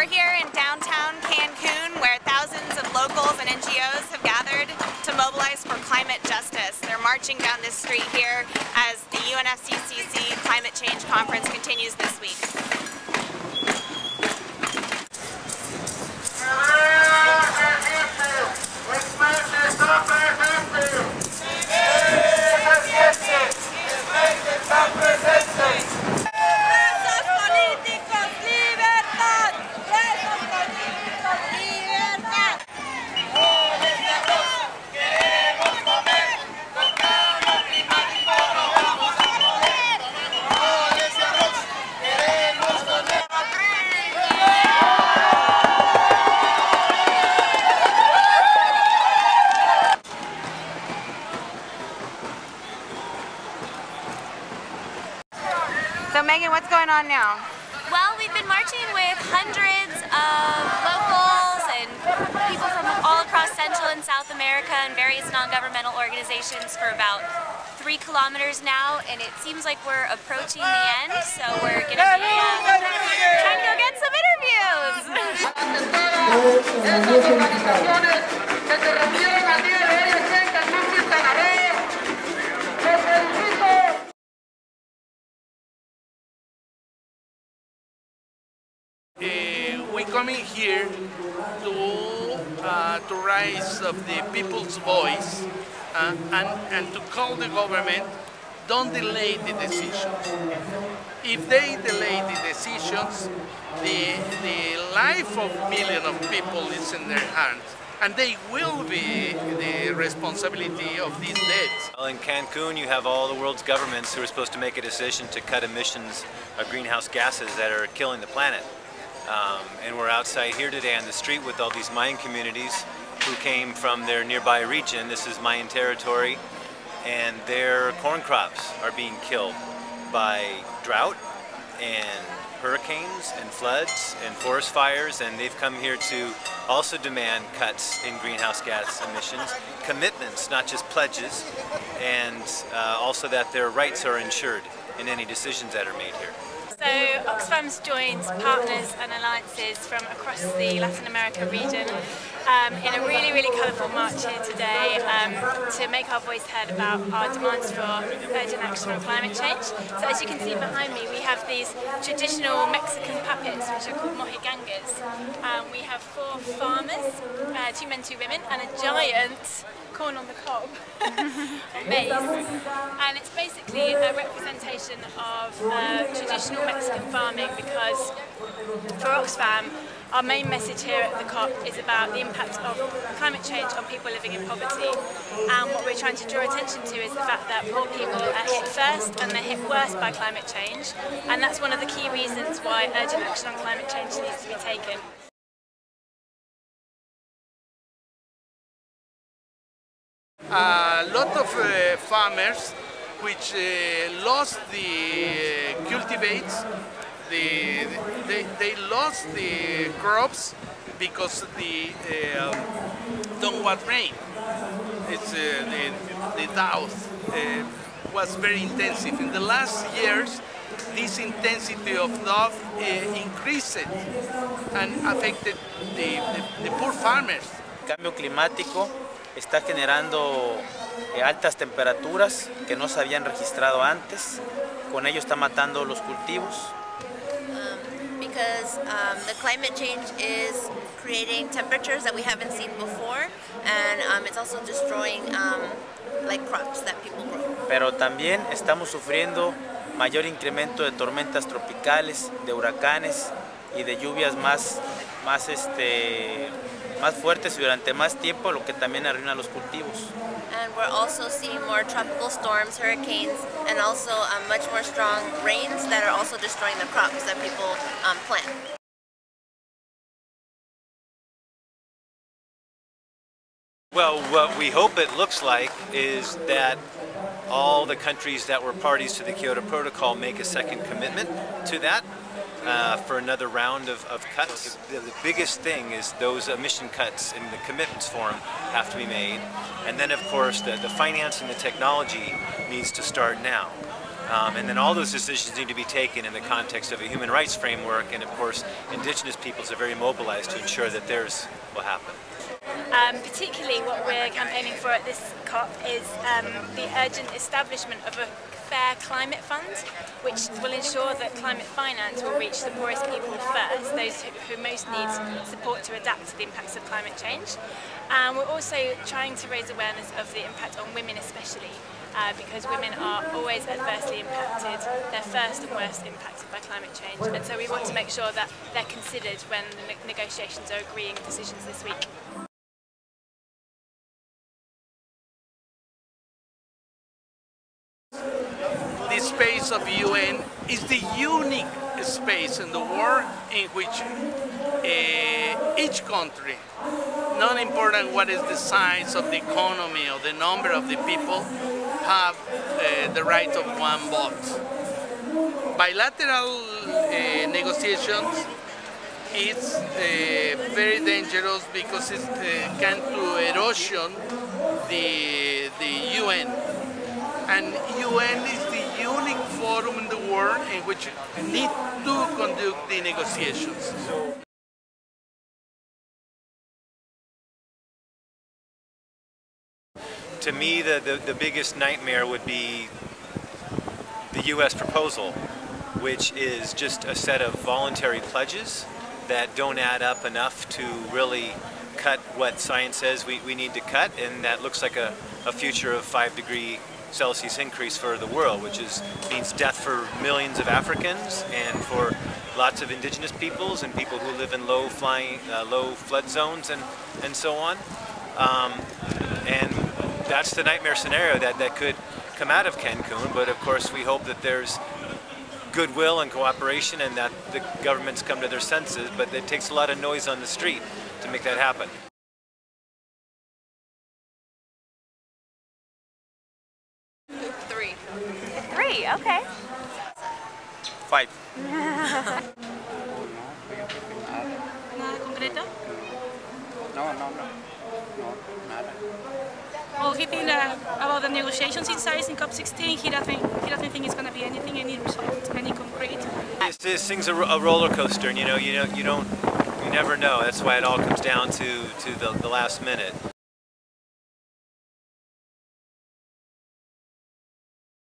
We're here in downtown Cancun, where thousands of locals and NGOs have gathered to mobilize for climate justice. They're marching down this street here as the UNFCCC Climate Change Conference continues this week. So Megan, what's going on now? Well, we've been marching with hundreds of locals and people from all across Central and South America and various non-governmental organizations for about 3 kilometers now, and it seems like we're approaching the end, so we're going to be trying to go get some interviews. We're coming here to rise of the people's voice and to call the government, don't delay the decisions. If they delay the decisions, the life of millions of people is in their hands, and they will be the responsibility of these deaths. Well, in Cancun, you have all the world's governments who are supposed to make a decision to cut emissions of greenhouse gases that are killing the planet. And we're outside here today on the street with all these Mayan communities who came from their nearby region. This is Mayan territory, and their corn crops are being killed by drought and hurricanes and floods and forest fires, and they've come here to also demand cuts in greenhouse gas emissions, commitments, not just pledges, and also that their rights are ensured in any decisions that are made here. So Oxfam's joined partners and alliances from across the Latin America region in a really colourful march here today to make our voice heard about our demands for urgent action on climate change. So as you can see behind me, we have these traditional Mexican puppets which are called mojigangas. We have 4 farmers, 2 men, 2 women, and a giant corn on the cob maize, and it's basically a representation of traditional Mexican farming, because for Oxfam our main message here at the COP is about the impact of climate change on people living in poverty, and what we're trying to draw attention to is the fact that poor people are hit first and they're hit worst by climate change, and that's one of the key reasons why urgent action on climate change needs to be taken. A lot of farmers which lost the cultivates, they lost the crops because the don't want rain. It's the drought was very intensive. In the last years, this intensity of drought increased and affected the poor farmers. Cambio climático está generando altas temperaturas que no se habían registrado antes. Con ello está matando los cultivos. Because the climate change is creating temperatures that we haven't seen before, and it's also destroying like crops that people grow. Pero también estamos sufriendo mayor incremento de tormentas tropicales, de huracanes y de lluvias más fuertes y durante más tiempo, lo que también arruina los cultivos. And we're also seeing more tropical storms, hurricanes, and also much more strong rains that are also destroying the crops that people plant. Well, what we hope it looks like is that all the countries that were parties to the Kyoto Protocol make a second commitment to that for another round of cuts. The biggest thing is those emission cuts in the commitments form have to be made. And then, of course, the financing, the technology needs to start now. And then all those decisions need to be taken in the context of a human rights framework, and of course indigenous peoples are very mobilized to ensure that theirs will happen. Particularly what we're campaigning for at this COP is the urgent establishment of a fair climate fund, which will ensure that climate finance will reach the poorest people first, those who most need support to adapt to the impacts of climate change. And we're also trying to raise awareness of the impact on women especially, because women are always adversely impacted. They're first and worst impacted by climate change, and so we want to make sure that they're considered when the negotiations are agreeing decisions this week. The space of UN is the unique space in the world in which each country, not important what is the size of the economy or the number of the people, have the right of one vote. Bilateral negotiations is very dangerous because it can to erosion the UN. And UN is the unique forum in the world in which need to conduct the negotiations. To me, the biggest nightmare would be the U.S. proposal, which is just a set of voluntary pledges that don't add up enough to really cut what science says we need to cut, and that looks like a future of 5-degree Celsius increase for the world, which means death for millions of Africans and for lots of indigenous peoples and people who live in low flood zones and so on. And that's the nightmare scenario that could come out of Cancun, but of course we hope that there's goodwill and cooperation and that the governments come to their senses, but it takes a lot of noise on the street to make that happen. 3. 3, okay. 5. ¿Nada concreto? No, nada. Well, he thinks about the negotiations inside in COP16. He doesn't think it's going to be anything, any result, any concrete. This thing's a roller coaster, and you never know. That's why it all comes down to the last minute.